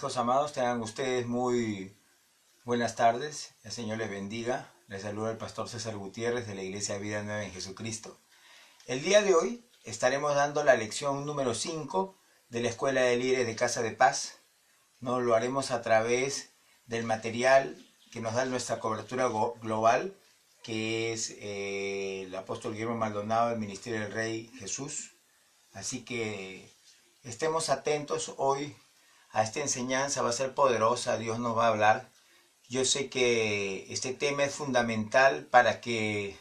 Hijos amados, tengan ustedes muy buenas tardes. El Señor les bendiga. Les saluda el pastor César Gutiérrez de la Iglesia Vida Nueva en Jesucristo. El día de hoy estaremos dando la lección número 5 de la Escuela de Líderes de Casa de Paz. Nos lo haremos a través del material que nos da nuestra cobertura global, que es el apóstol Guillermo Maldonado del Ministerio del Rey Jesús. Así que estemos atentos hoy a esta enseñanza, va a ser poderosa, Dios nos va a hablar. Yo sé que este tema es fundamental para que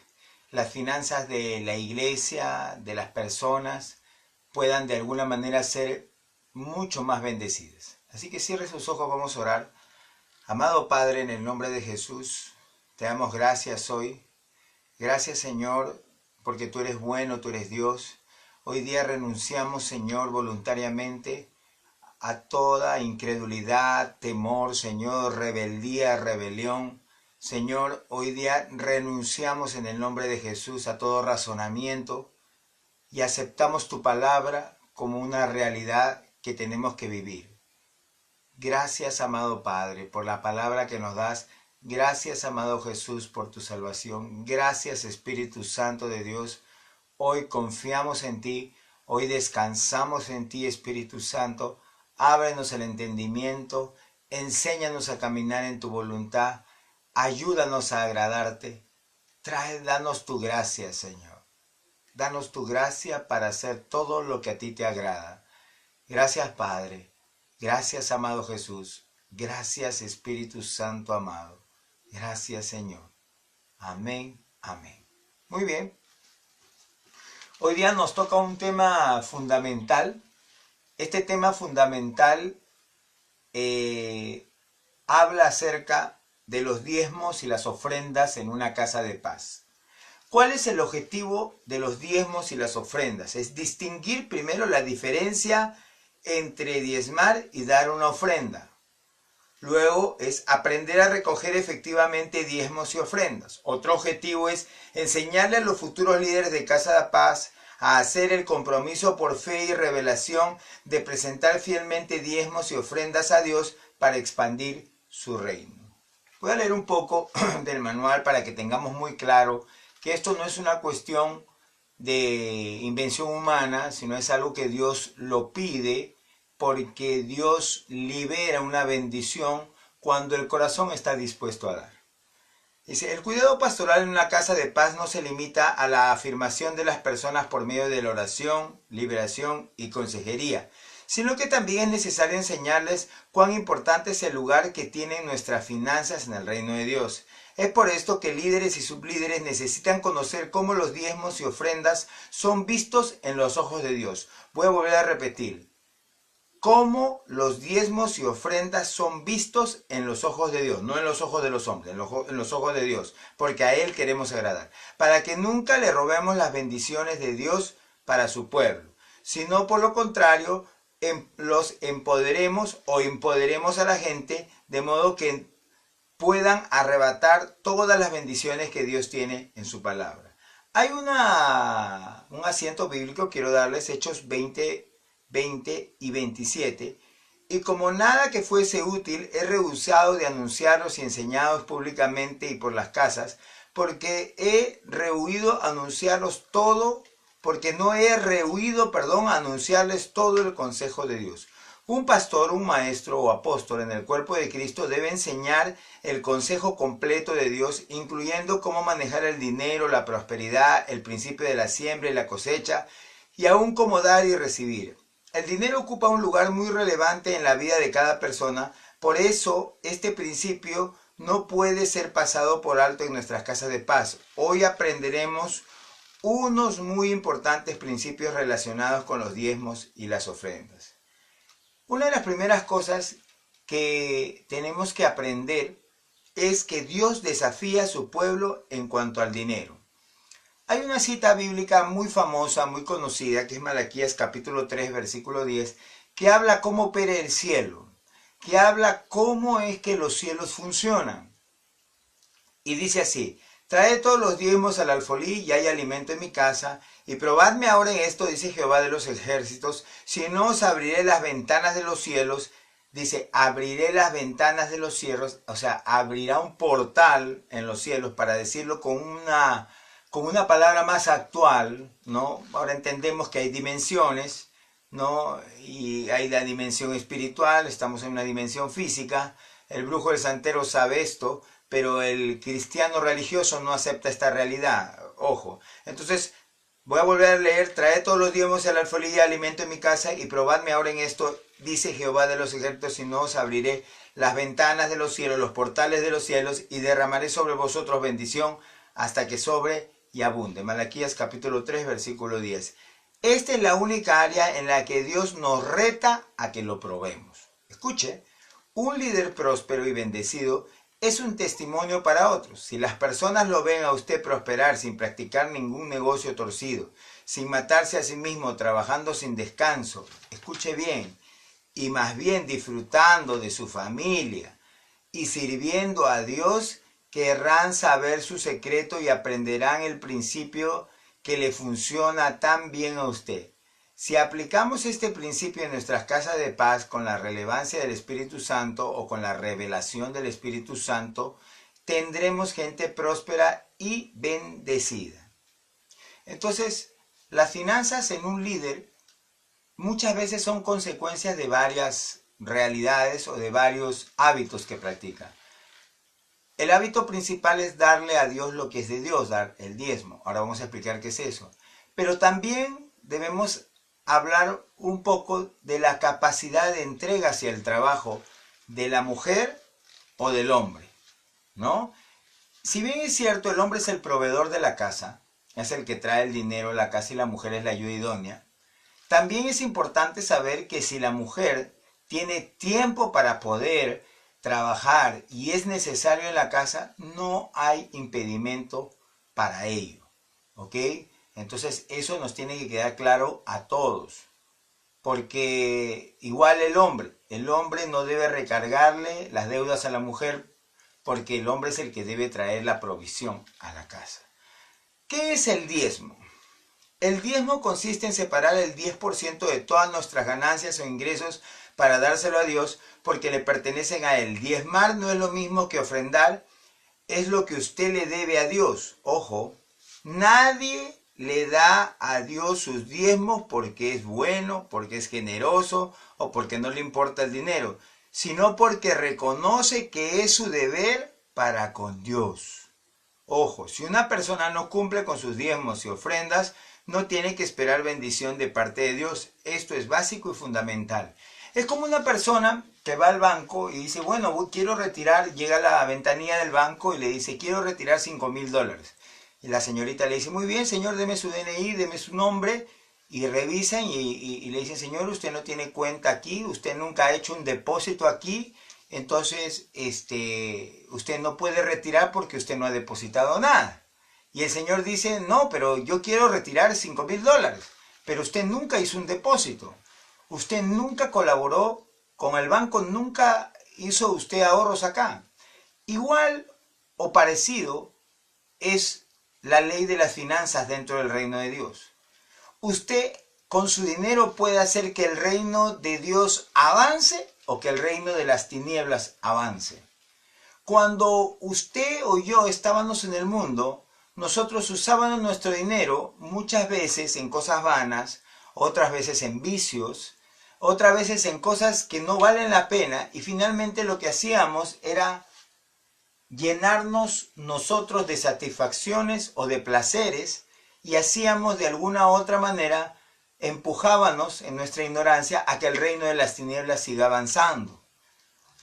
las finanzas de la iglesia, de las personas, puedan de alguna manera ser mucho más bendecidas. Así que cierre sus ojos, vamos a orar. Amado Padre, en el nombre de Jesús, te damos gracias hoy. Gracias, Señor, porque tú eres bueno, tú eres Dios. Hoy día renunciamos, Señor, voluntariamente a toda incredulidad, temor, Señor, rebeldía, rebelión. Señor, hoy día renunciamos en el nombre de Jesús a todo razonamiento y aceptamos tu palabra como una realidad que tenemos que vivir. Gracias, amado Padre, por la palabra que nos das. Gracias, amado Jesús, por tu salvación. Gracias, Espíritu Santo de Dios. Hoy confiamos en ti, hoy descansamos en ti, Espíritu Santo. Ábrenos el entendimiento, enséñanos a caminar en tu voluntad, ayúdanos a agradarte. Danos tu gracia, Señor. Danos tu gracia para hacer todo lo que a ti te agrada. Gracias, Padre. Gracias, amado Jesús. Gracias, Espíritu Santo amado. Gracias, Señor. Amén, amén. Muy bien. Hoy día nos toca un tema fundamental. Este tema fundamental habla acerca de los diezmos y las ofrendas en una casa de paz. ¿Cuál es el objetivo de los diezmos y las ofrendas? Es distinguir primero la diferencia entre diezmar y dar una ofrenda. Luego es aprender a recoger efectivamente diezmos y ofrendas. Otro objetivo es enseñarle a los futuros líderes de Casa de Paz a hacer el compromiso por fe y revelación de presentar fielmente diezmos y ofrendas a Dios para expandir su reino. Voy a leer un poco del manual para que tengamos muy claro que esto no es una cuestión de invención humana, sino es algo que Dios lo pide porque Dios libera una bendición cuando el corazón está dispuesto a dar. Dice, el cuidado pastoral en una casa de paz no se limita a la afirmación de las personas por medio de la oración, liberación y consejería, sino que también es necesario enseñarles cuán importante es el lugar que tienen nuestras finanzas en el reino de Dios. Es por esto que líderes y sublíderes necesitan conocer cómo los diezmos y ofrendas son vistos en los ojos de Dios. Voy a volver a repetir. Cómo los diezmos y ofrendas son vistos en los ojos de Dios, no en los ojos de los hombres, en los ojos de Dios, porque a Él queremos agradar, para que nunca le robemos las bendiciones de Dios para su pueblo, sino por lo contrario, los empoderemos o empoderemos a la gente de modo que puedan arrebatar todas las bendiciones que Dios tiene en su palabra. Hay un asiento bíblico, quiero darles Hechos 20 y 27, y como nada que fuese útil, he rehusado de anunciarlos y enseñarlos públicamente y por las casas, porque no he rehuido, anunciarles todo el consejo de Dios. Un pastor, un maestro o apóstol en el cuerpo de Cristo debe enseñar el consejo completo de Dios, incluyendo cómo manejar el dinero, la prosperidad, el principio de la siembra y la cosecha, y aún cómo dar y recibir. El dinero ocupa un lugar muy relevante en la vida de cada persona, por eso este principio no puede ser pasado por alto en nuestras casas de paz. Hoy aprenderemos unos muy importantes principios relacionados con los diezmos y las ofrendas. Una de las primeras cosas que tenemos que aprender es que Dios desafía a su pueblo en cuanto al dinero. Hay una cita bíblica muy famosa, muy conocida, que es Malaquías capítulo 3, versículo 10, que habla cómo opera el cielo, que habla cómo es que los cielos funcionan. Y dice así, traed todos los diezmos al alfolí y hay alimento en mi casa, y probadme ahora en esto, dice Jehová de los ejércitos, si no os abriré las ventanas de los cielos dice, abriré las ventanas de los cielos, o sea, abrirá un portal en los cielos, para decirlo con una palabra más actual, ¿no? Ahora entendemos que hay dimensiones, ¿no? Y hay la dimensión espiritual, estamos en una dimensión física, el brujo del santero sabe esto, pero el cristiano religioso no acepta esta realidad, ojo. Entonces, voy a volver a leer, traed todos los diezmos al alfolí y alimento en mi casa y probadme ahora en esto, dice Jehová de los ejércitos, si no os abriré las ventanas de los cielos, los portales de los cielos y derramaré sobre vosotros bendición hasta que sobre y abunde. Malaquías capítulo 3, versículo 10. Esta es la única área en la que Dios nos reta a que lo probemos. Escuche, un líder próspero y bendecido es un testimonio para otros. Si las personas lo ven a usted prosperar sin practicar ningún negocio torcido, sin matarse a sí mismo, trabajando sin descanso, escuche bien, y más bien disfrutando de su familia y sirviendo a Dios, querrán saber su secreto y aprenderán el principio que le funciona tan bien a usted. Si aplicamos este principio en nuestras casas de paz con la relevancia del Espíritu Santo o con la revelación del Espíritu Santo, tendremos gente próspera y bendecida. Entonces, las finanzas en un líder muchas veces son consecuencias de varias realidades o de varios hábitos que practica. El hábito principal es darle a Dios lo que es de Dios, dar el diezmo. Ahora vamos a explicar qué es eso. Pero también debemos hablar un poco de la capacidad de entrega hacia el trabajo de la mujer o del hombre, ¿no? Si bien es cierto, el hombre es el proveedor de la casa, es el que trae el dinero a la casa y la mujer es la ayuda idónea, también es importante saber que si la mujer tiene tiempo para poder trabajar y es necesario en la casa, no hay impedimento para ello, ¿ok? Entonces eso nos tiene que quedar claro a todos, porque igual el hombre no debe recargarle las deudas a la mujer, porque el hombre es el que debe traer la provisión a la casa. ¿Qué es el diezmo? El diezmo consiste en separar el 10% de todas nuestras ganancias o ingresos para dárselo a Dios, porque le pertenecen a Él. Diezmar no es lo mismo que ofrendar, es lo que usted le debe a Dios. Ojo, nadie le da a Dios sus diezmos porque es bueno, porque es generoso o porque no le importa el dinero, sino porque reconoce que es su deber para con Dios. Ojo, si una persona no cumple con sus diezmos y ofrendas, no tiene que esperar bendición de parte de Dios. Esto es básico y fundamental. Es como una persona que va al banco y dice, bueno, quiero retirar, llega a la ventanilla del banco y le dice, quiero retirar $5,000. Y la señorita le dice, muy bien, señor, deme su DNI, deme su nombre. Y revisan y le dicen, señor, usted no tiene cuenta aquí, usted nunca ha hecho un depósito aquí, entonces usted no puede retirar porque usted no ha depositado nada. Y el señor dice, no, pero yo quiero retirar $5,000, pero usted nunca hizo un depósito. Usted nunca colaboró con el banco, nunca hizo usted ahorros acá. Igual o parecido es la ley de las finanzas dentro del reino de Dios. Usted con su dinero puede hacer que el reino de Dios avance o que el reino de las tinieblas avance. Cuando usted o yo estábamos en el mundo, nosotros usábamos nuestro dinero muchas veces en cosas vanas, otras veces en vicios, otras veces en cosas que no valen la pena, y finalmente lo que hacíamos era llenarnos nosotros de satisfacciones o de placeres, y hacíamos de alguna u otra manera, empujábamos en nuestra ignorancia a que el reino de las tinieblas siga avanzando.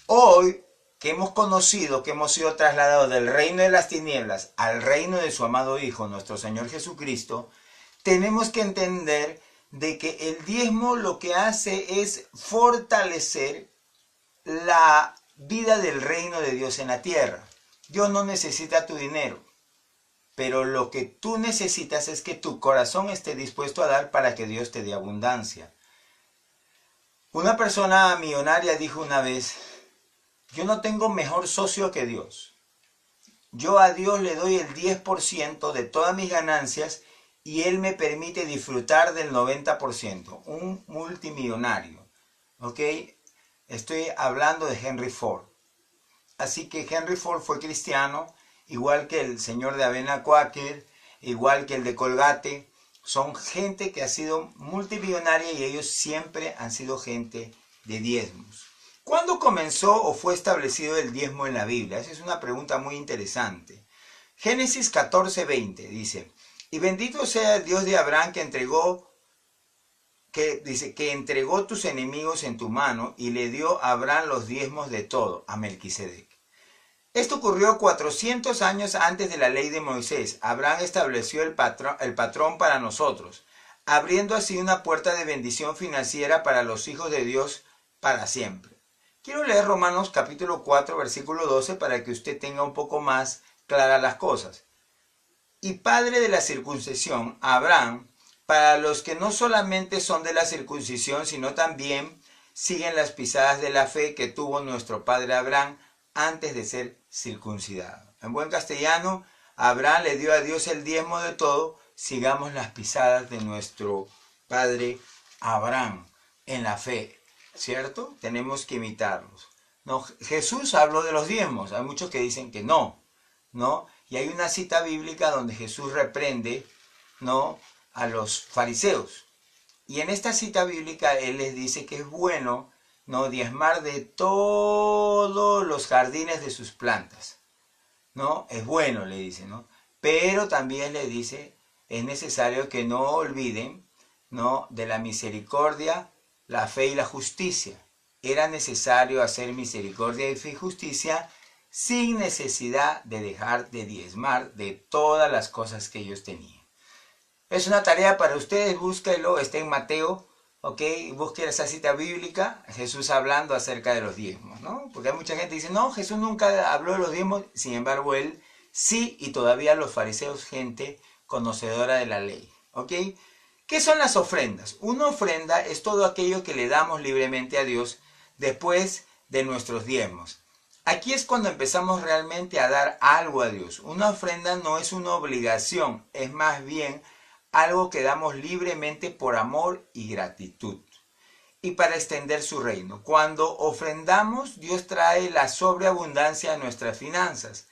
Hoy que hemos conocido, que hemos sido trasladados del reino de las tinieblas al reino de su amado Hijo, nuestro Señor Jesucristo, tenemos que entender de que el diezmo lo que hace es fortalecer la vida del reino de Dios en la tierra. Dios no necesita tu dinero, pero lo que tú necesitas es que tu corazón esté dispuesto a dar para que Dios te dé abundancia. Una persona millonaria dijo una vez, yo no tengo mejor socio que Dios. Yo a Dios le doy el 10% de todas mis ganancias y Él me permite disfrutar del 90%. Un multimillonario. ¿Ok? Estoy hablando de Henry Ford. Así que Henry Ford fue cristiano, igual que el señor de Avena Quaker, igual que el de Colgate. Son gente que ha sido multimillonaria y ellos siempre han sido gente de diezmos. ¿Cuándo comenzó o fue establecido el diezmo en la Biblia? Esa es una pregunta muy interesante. Génesis 14:20 dice, y bendito sea el Dios de Abraham que entregó tus enemigos en tu mano y le dio a Abraham los diezmos de todo, a Melquisedec. Esto ocurrió 400 años antes de la ley de Moisés. Abraham estableció el patrón para nosotros, abriendo así una puerta de bendición financiera para los hijos de Dios para siempre. Quiero leer Romanos capítulo 4, versículo 12 para que usted tenga un poco más claras las cosas. Y padre de la circuncisión, Abraham, para los que no solamente son de la circuncisión, sino también siguen las pisadas de la fe que tuvo nuestro padre Abraham antes de ser circuncidado. En buen castellano, Abraham le dio a Dios el diezmo de todo. Sigamos las pisadas de nuestro padre Abraham en la fe, ¿cierto? Tenemos que imitarlos. No, Jesús habló de los diezmos. Hay muchos que dicen que no, ¿no? Y hay una cita bíblica donde Jesús reprende, ¿no?, a los fariseos. Y en esta cita bíblica él les dice que es bueno, ¿no?, diezmar de todos los jardines de sus plantas, ¿no? Es bueno, le dice, ¿no? Pero también le dice, es necesario que no olviden, ¿no?, de la misericordia, la fe y la justicia. Era necesario hacer misericordia y fe y justicia sin necesidad de dejar de diezmar de todas las cosas que ellos tenían. Es una tarea para ustedes, búsquenlo, está en Mateo, ¿ok? Busquen esa cita bíblica, Jesús hablando acerca de los diezmos, ¿no? Porque hay mucha gente que dice, no, Jesús nunca habló de los diezmos, sin embargo él sí, y todavía los fariseos, gente conocedora de la ley, ¿ok? ¿Qué son las ofrendas? Una ofrenda es todo aquello que le damos libremente a Dios después de nuestros diezmos. Aquí es cuando empezamos realmente a dar algo a Dios. Una ofrenda no es una obligación, es más bien algo que damos libremente por amor y gratitud y para extender su reino. Cuando ofrendamos, Dios trae la sobreabundancia a nuestras finanzas.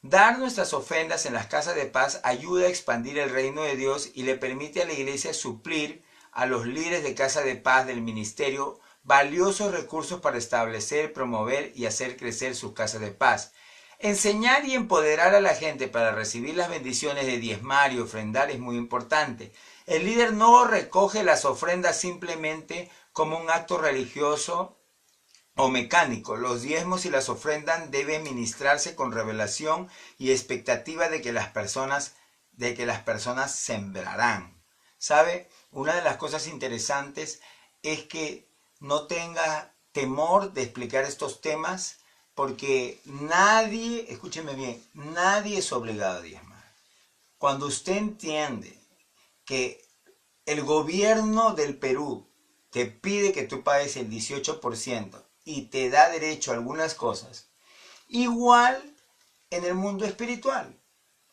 Dar nuestras ofrendas en las casas de paz ayuda a expandir el reino de Dios y le permite a la iglesia suplir a los líderes de casa de paz del ministerio valiosos recursos para establecer, promover y hacer crecer sus casas de paz. Enseñar y empoderar a la gente para recibir las bendiciones de diezmar y ofrendar es muy importante. El líder no recoge las ofrendas simplemente como un acto religioso o mecánico. Los diezmos y las ofrendas deben ministrarse con revelación y expectativa de que las personas sembrarán. ¿Sabe? Una de las cosas interesantes es que no tenga temor de explicar estos temas, porque nadie, escúcheme bien, nadie es obligado a diezmar. Cuando usted entiende que el gobierno del Perú te pide que tú pagues el 18% y te da derecho a algunas cosas, igual en el mundo espiritual.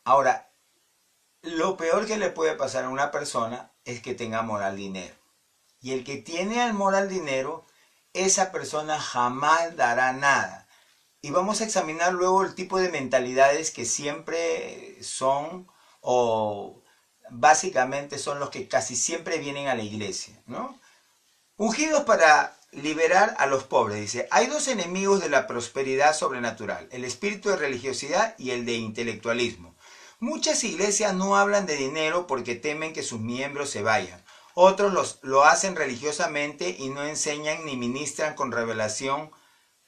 Ahora, lo peor que le puede pasar a una persona es que tenga amor al dinero. Y el que tiene amor al dinero, esa persona jamás dará nada. Y vamos a examinar luego el tipo de mentalidades que siempre son, o básicamente son los que casi siempre vienen a la iglesia, ¿no? Ungidos para liberar a los pobres, dice. Hay dos enemigos de la prosperidad sobrenatural, el espíritu de religiosidad y el de intelectualismo. Muchas iglesias no hablan de dinero porque temen que sus miembros se vayan. Otros lo hacen religiosamente y no enseñan ni ministran con revelación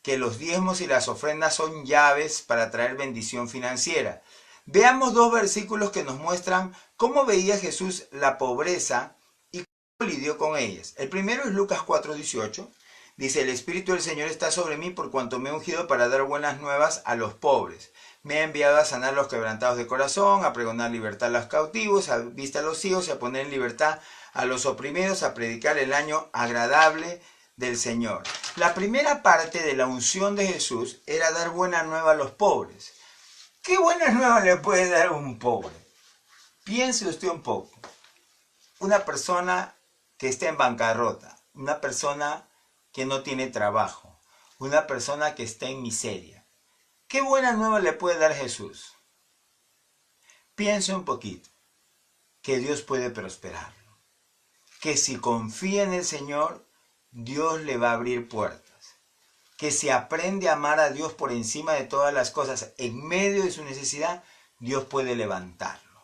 que los diezmos y las ofrendas son llaves para traer bendición financiera. Veamos dos versículos que nos muestran cómo veía Jesús la pobreza y cómo lidió con ellas. El primero es Lucas 4:18. Dice, el Espíritu del Señor está sobre mí por cuanto me he ungido para dar buenas nuevas a los pobres. Me ha enviado a sanar a los quebrantados de corazón, a pregonar libertad a los cautivos, a vista a los ciegos y a poner en libertad a los oprimidos, a predicar el año agradable del Señor. La primera parte de la unción de Jesús era dar buena nueva a los pobres. ¿Qué buenas nuevas le puede dar a un pobre? Piense usted un poco. Una persona que está en bancarrota, una persona que no tiene trabajo, una persona que está en miseria. ¿Qué buena nueva le puede dar Jesús? Piense un poquito, que Dios puede prosperarlo, que si confía en el Señor, Dios le va a abrir puertas, que si aprende a amar a Dios por encima de todas las cosas, en medio de su necesidad, Dios puede levantarlo.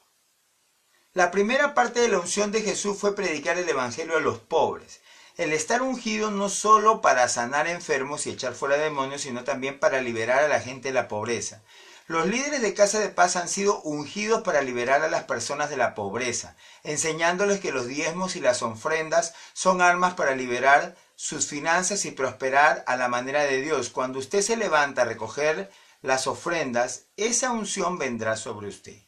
La primera parte de la unción de Jesús fue predicar el evangelio a los pobres. El estar ungido no solo para sanar enfermos y echar fuera demonios, sino también para liberar a la gente de la pobreza. Los líderes de Casa de Paz han sido ungidos para liberar a las personas de la pobreza, enseñándoles que los diezmos y las ofrendas son armas para liberar sus finanzas y prosperar a la manera de Dios. Cuando usted se levanta a recoger las ofrendas, esa unción vendrá sobre usted.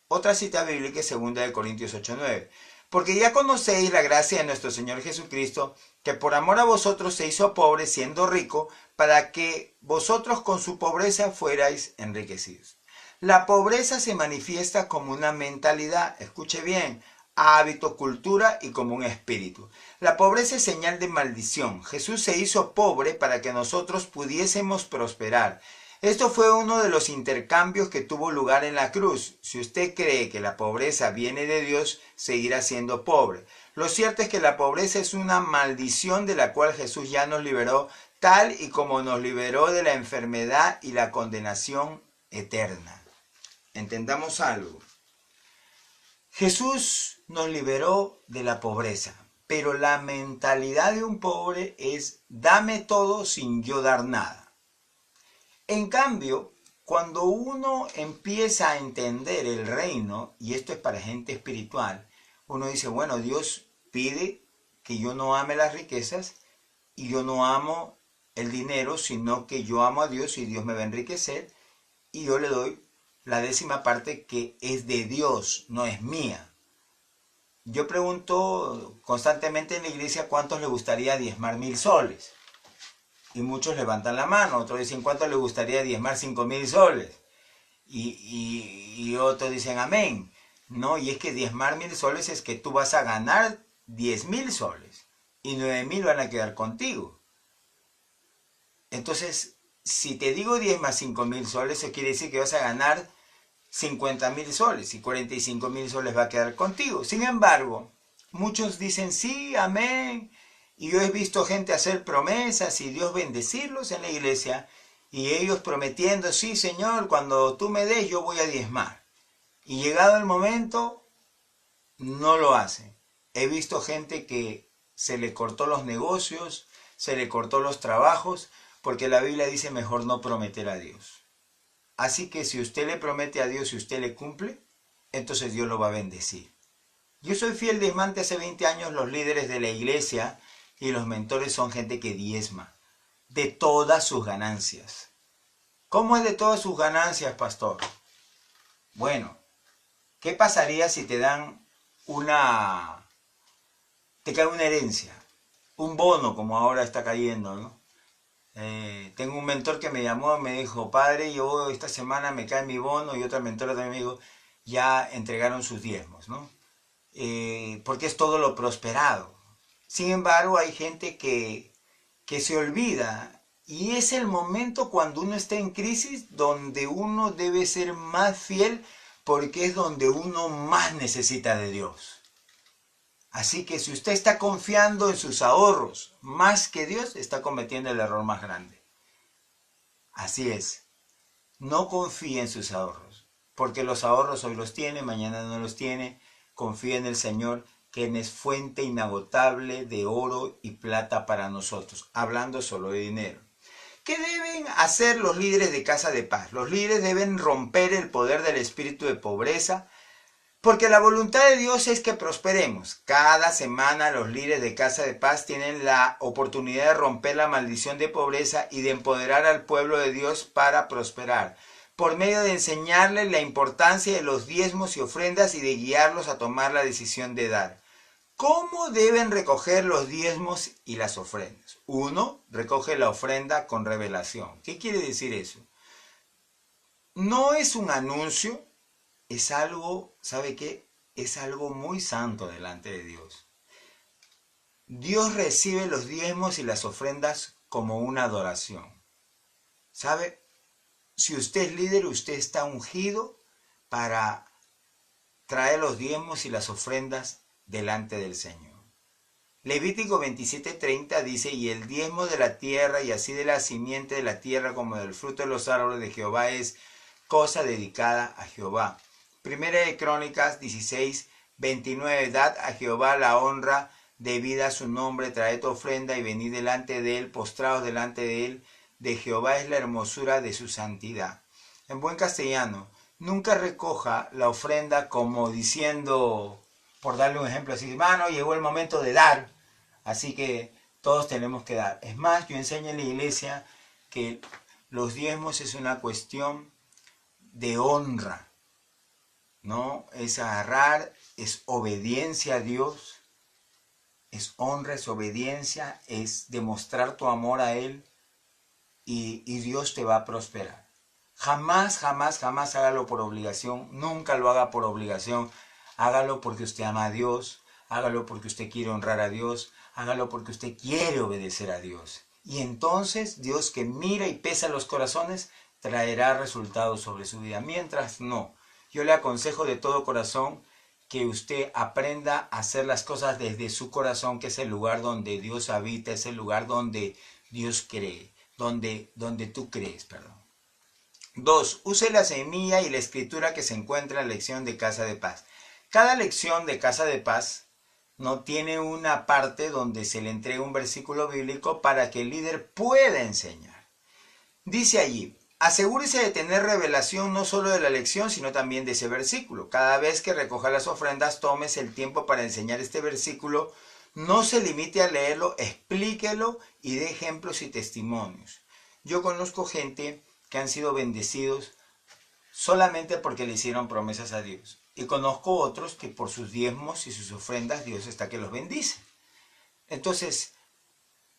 Otra cita bíblica es 2 Corintios 8:9. Porque ya conocéis la gracia de nuestro Señor Jesucristo, que por amor a vosotros se hizo pobre siendo rico, para que vosotros con su pobreza fuerais enriquecidos. La pobreza se manifiesta como una mentalidad, escuche bien, hábito, cultura y como un espíritu. La pobreza es señal de maldición. Jesús se hizo pobre para que nosotros pudiésemos prosperar. Esto fue uno de los intercambios que tuvo lugar en la cruz. Si usted cree que la pobreza viene de Dios, seguirá siendo pobre. Lo cierto es que la pobreza es una maldición de la cual Jesús ya nos liberó, tal y como nos liberó de la enfermedad y la condenación eterna. Entendamos algo. Jesús nos liberó de la pobreza, pero la mentalidad de un pobre es dame todo sin yo dar nada. En cambio, cuando uno empieza a entender el reino, y esto es para gente espiritual, uno dice, bueno, Dios pide que yo no ame las riquezas y yo no amo el dinero, sino que yo amo a Dios y Dios me va a enriquecer y yo le doy la 10ª parte que es de Dios, no es mía. Yo pregunto constantemente en la iglesia cuántos le gustaría diezmar 1000 soles. Y muchos levantan la mano, otros dicen cuánto le gustaría diezmar 5000 soles. Y otros dicen amén. No, y es que diezmar 1000 soles es que tú vas a ganar 10.000 soles y 9000 van a quedar contigo. Entonces, si te digo diezma 5000 soles, eso quiere decir que vas a ganar 50.000 soles y 45.000 soles va a quedar contigo. Sin embargo, muchos dicen sí, amén. Y yo he visto gente hacer promesas y Dios bendecirlos en la iglesia y ellos prometiendo, sí Señor, cuando tú me des yo voy a diezmar. Y llegado el momento, no lo hacen. He visto gente que se le cortó los negocios, se le cortó los trabajos, porque la Biblia dice mejor no prometer a Dios. Así que si usted le promete a Dios y usted le cumple, entonces Dios lo va a bendecir. Yo soy fiel diezmante hace 20 años, los líderes de la iglesia y los mentores son gente que diezma de todas sus ganancias. ¿Cómo es de todas sus ganancias, pastor? Bueno, ¿qué pasaría si te dan te cae una herencia, un bono como ahora está cayendo, ¿no? Tengo un mentor que me llamó y me dijo, padre, yo esta semana me cae mi bono, y otra mentora también me dijo, ya entregaron sus diezmos, ¿no? Porque es todo lo prosperado. Sin embargo, hay gente que se olvida y es el momento cuando uno está en crisis donde uno debe ser más fiel porque es donde uno más necesita de Dios. Así que si usted está confiando en sus ahorros más que Dios, está cometiendo el error más grande. Así es, no confíe en sus ahorros, porque los ahorros hoy los tiene, mañana no los tiene. Confía en el Señor, quien es fuente inagotable de oro y plata para nosotros, hablando solo de dinero. ¿Qué deben hacer los líderes de Casa de Paz? Los líderes deben romper el poder del espíritu de pobreza, porque la voluntad de Dios es que prosperemos. Cada semana los líderes de Casa de Paz tienen la oportunidad de romper la maldición de pobreza y de empoderar al pueblo de Dios para prosperar, por medio de enseñarles la importancia de los diezmos y ofrendas y de guiarlos a tomar la decisión de dar. ¿Cómo deben recoger los diezmos y las ofrendas? 1. Recoge la ofrenda con revelación. ¿Qué quiere decir eso? No es un anuncio, es algo, ¿sabe qué? Es algo muy santo delante de Dios. Dios recibe los diezmos y las ofrendas como una adoración. ¿Sabe? Si usted es líder, usted está ungido para traer los diezmos y las ofrendas delante del Señor. Levítico 27:30 dice, y el diezmo de la tierra y así de la simiente de la tierra como del fruto de los árboles de Jehová es cosa dedicada a Jehová. Primera de Crónicas 16:29, dad a Jehová la honra debida a su nombre, traed tu ofrenda y venid delante de él, postrados delante de él, de Jehová es la hermosura de su santidad. En buen castellano, nunca recoja la ofrenda como diciendo, por darle un ejemplo así, hermano, llegó el momento de dar, así que todos tenemos que dar. Es más, yo enseño en la iglesia que los diezmos es una cuestión de honra, ¿no? Es agarrar, es obediencia a Dios, es honra, es obediencia, es demostrar tu amor a Él y Dios te va a prosperar. Jamás, jamás, jamás hágalo por obligación, nunca lo haga por obligación, hágalo porque usted ama a Dios, hágalo porque usted quiere honrar a Dios, hágalo porque usted quiere obedecer a Dios. Y entonces Dios, que mira y pesa los corazones, traerá resultados sobre su vida. Mientras no, yo le aconsejo de todo corazón que usted aprenda a hacer las cosas desde su corazón, que es el lugar donde Dios habita, es el lugar donde Dios cree, donde tú crees, perdón. 2. Use la semilla y la escritura que se encuentra en la lección de Casa de Paz. Cada lección de Casa de Paz no tiene una parte donde se le entrega un versículo bíblico para que el líder pueda enseñar. Dice allí, asegúrese de tener revelación no solo de la lección, sino también de ese versículo. Cada vez que recoja las ofrendas, tómese el tiempo para enseñar este versículo. No se limite a leerlo, explíquelo y dé ejemplos y testimonios. Yo conozco gente que han sido bendecidos solamente porque le hicieron promesas a Dios. Y conozco otros que por sus diezmos y sus ofrendas Dios está que los bendice. Entonces,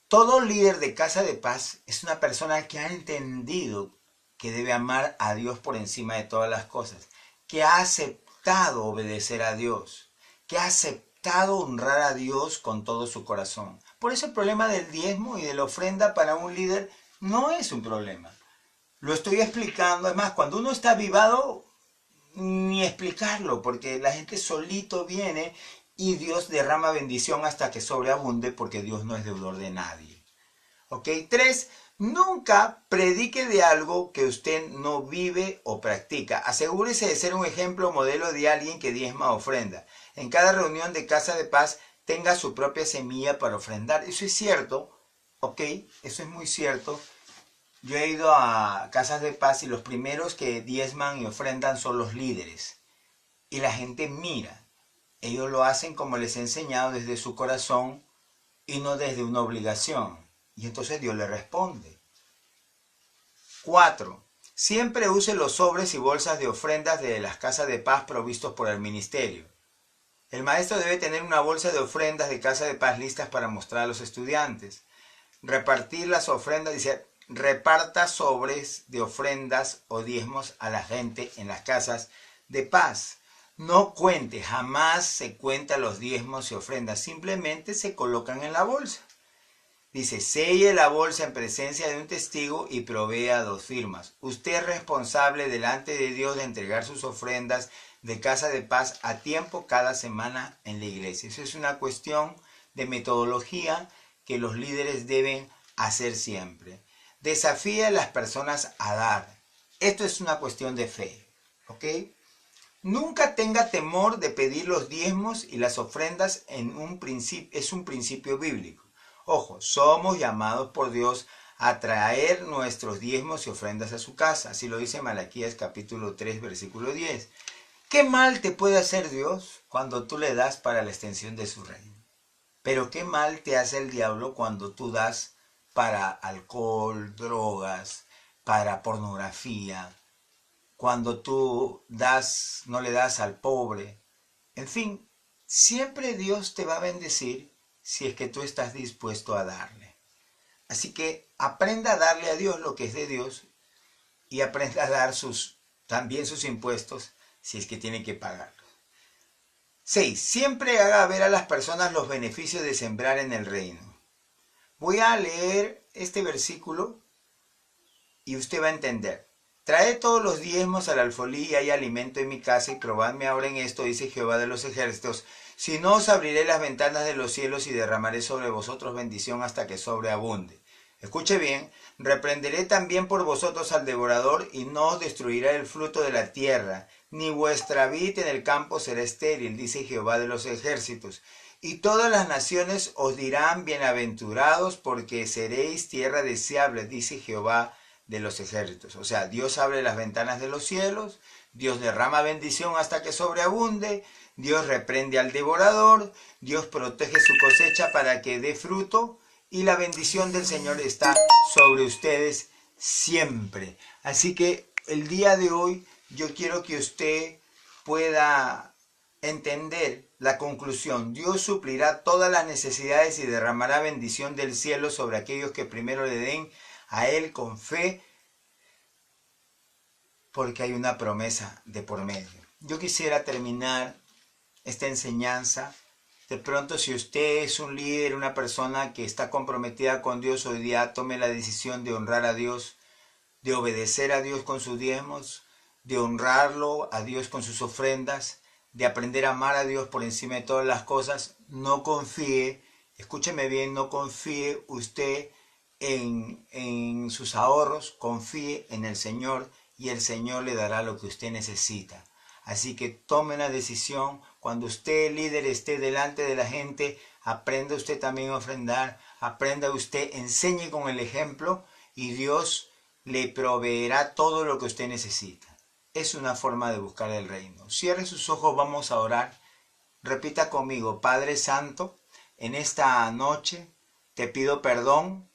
todo líder de Casa de Paz es una persona que ha entendido que debe amar a Dios por encima de todas las cosas, que ha aceptado obedecer a Dios, que ha aceptado honrar a Dios con todo su corazón. Por eso el problema del diezmo y de la ofrenda para un líder no es un problema. Lo estoy explicando, además, cuando uno está avivado, ni explicarlo, porque la gente solito viene y Dios derrama bendición hasta que sobreabunde, porque Dios no es deudor de nadie. ¿Ok? 3. Nunca predique de algo que usted no vive o practica. Asegúrese de ser un ejemplo modelo de alguien que diezma o ofrenda. En cada reunión de Casa de Paz tenga su propia semilla para ofrendar. Eso es cierto, ¿ok? Eso es muy cierto. Yo he ido a Casas de Paz y los primeros que diezman y ofrendan son los líderes. Y la gente mira. Ellos lo hacen como les he enseñado desde su corazón y no desde una obligación. Y entonces Dios le responde. 4. Siempre use los sobres y bolsas de ofrendas de las Casas de Paz provistos por el ministerio. El maestro debe tener una bolsa de ofrendas de Casa de Paz listas para mostrar a los estudiantes. Repartir las ofrendas, dice, reparta sobres de ofrendas o diezmos a la gente en las Casas de Paz. No cuente, jamás se cuenta los diezmos y ofrendas, simplemente se colocan en la bolsa. Dice, selle la bolsa en presencia de un testigo y provea 2 firmas. Usted es responsable delante de Dios de entregar sus ofrendas de Casa de Paz a tiempo cada semana en la iglesia. Eso es una cuestión de metodología que los líderes deben hacer siempre. Desafía a las personas a dar. Esto es una cuestión de fe, ¿ok? Nunca tenga temor de pedir los diezmos y las ofrendas es un principio bíblico. Ojo, somos llamados por Dios a traer nuestros diezmos y ofrendas a su casa. Así lo dice Malaquías capítulo 3, versículo 10. ¿Qué mal te puede hacer Dios cuando tú le das para la extensión de su reino? Pero qué mal te hace el diablo cuando tú das para alcohol, drogas, para pornografía, cuando tú das, no le das al pobre. En fin, siempre Dios te va a bendecir si es que tú estás dispuesto a darle. Así que aprenda a darle a Dios lo que es de Dios y aprenda a dar también sus impuestos si es que tiene que pagarlos. 6. Siempre haga ver a las personas los beneficios de sembrar en el reino. Voy a leer este versículo y usted va a entender. Traed todos los diezmos al alfolí y hay alimento en mi casa y probadme ahora en esto, dice Jehová de los ejércitos. Si no, os abriré las ventanas de los cielos y derramaré sobre vosotros bendición hasta que sobreabunde. Escuche bien, reprenderé también por vosotros al devorador y no os destruirá el fruto de la tierra, ni vuestra vid en el campo será estéril, dice Jehová de los ejércitos. Y todas las naciones os dirán bienaventurados porque seréis tierra deseable, dice Jehová de los ejércitos. O sea, Dios abre las ventanas de los cielos, Dios derrama bendición hasta que sobreabunde, Dios reprende al devorador, Dios protege su cosecha para que dé fruto y la bendición del Señor está sobre ustedes siempre. Así que el día de hoy yo quiero que usted pueda entender la conclusión. Dios suplirá todas las necesidades y derramará bendición del cielo sobre aquellos que primero le den a Él con fe, porque hay una promesa de por medio. Yo quisiera terminar esta enseñanza. De pronto, si usted es un líder, una persona que está comprometida con Dios, hoy día tome la decisión de honrar a Dios, de obedecer a Dios con sus diezmos, de honrarlo a Dios con sus ofrendas, de aprender a amar a Dios por encima de todas las cosas. No confíe, escúcheme bien, no confíe usted en sus ahorros, confíe en el Señor y el Señor le dará lo que usted necesita. Así que tome una decisión. Cuando usted, líder, esté delante de la gente, aprenda usted también a ofrendar, aprenda usted, enseñe con el ejemplo y Dios le proveerá todo lo que usted necesita. Es una forma de buscar el reino. Cierre sus ojos, vamos a orar. Repita conmigo: Padre Santo, en esta noche te pido perdón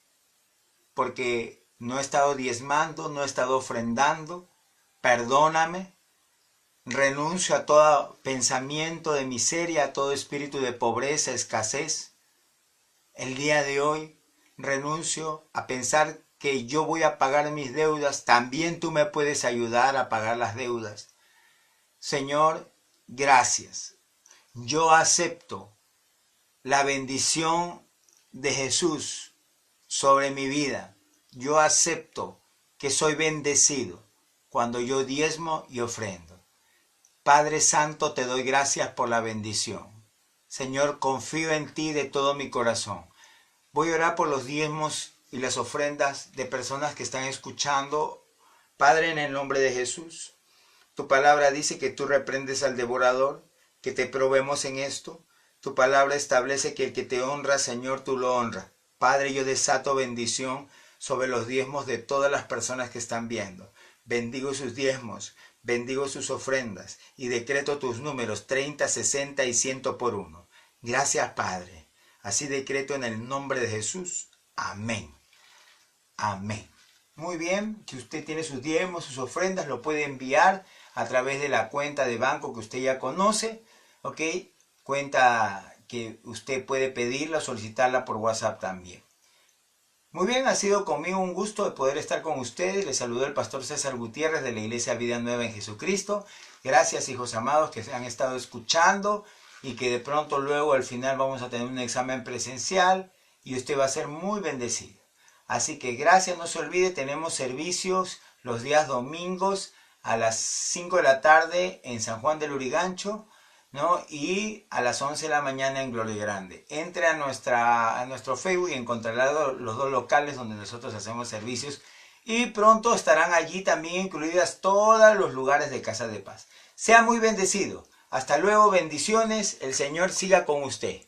porque no he estado diezmando, no he estado ofrendando. Perdóname. Renuncio a todo pensamiento de miseria, a todo espíritu de pobreza, escasez. El día de hoy renuncio a pensar que yo voy a pagar mis deudas. También tú me puedes ayudar a pagar las deudas. Señor, gracias. Yo acepto la bendición de Jesús sobre mi vida. Yo acepto que soy bendecido cuando yo diezmo y ofrendo. Padre Santo, te doy gracias por la bendición. Señor, confío en ti de todo mi corazón. Voy a orar por los diezmos y las ofrendas de personas que están escuchando. Padre, en el nombre de Jesús, tu palabra dice que tú reprendes al devorador, que te probemos en esto. Tu palabra establece que el que te honra, Señor, tú lo honras. Padre, yo desato bendición sobre los diezmos de todas las personas que están viendo. Bendigo sus diezmos, bendigo sus ofrendas y decreto tus números 30, 60 y 100 por uno. Gracias, Padre. Así decreto en el nombre de Jesús. Amén. Amén. Muy bien, si usted tiene sus diezmos, sus ofrendas, lo puede enviar a través de la cuenta de banco que usted ya conoce, ¿ok? Cuenta que usted puede pedirla o solicitarla por WhatsApp también. Muy bien, ha sido conmigo un gusto de poder estar con ustedes. Les saludó el pastor César Gutiérrez de la Iglesia Vida Nueva en Jesucristo. Gracias, hijos amados, que se han estado escuchando y que de pronto luego al final vamos a tener un examen presencial y usted va a ser muy bendecido. Así que gracias, no se olvide, tenemos servicios los días domingos a las 5 de la tarde en San Juan del Lurigancho, ¿no? Y a las 11 de la mañana en Gloria Grande. Entre a nuestro Facebook y encontrará los dos locales donde nosotros hacemos servicios. Y pronto estarán allí también incluidas todos los lugares de Casa de Paz. Sea muy bendecido. Hasta luego, bendiciones. El Señor siga con usted.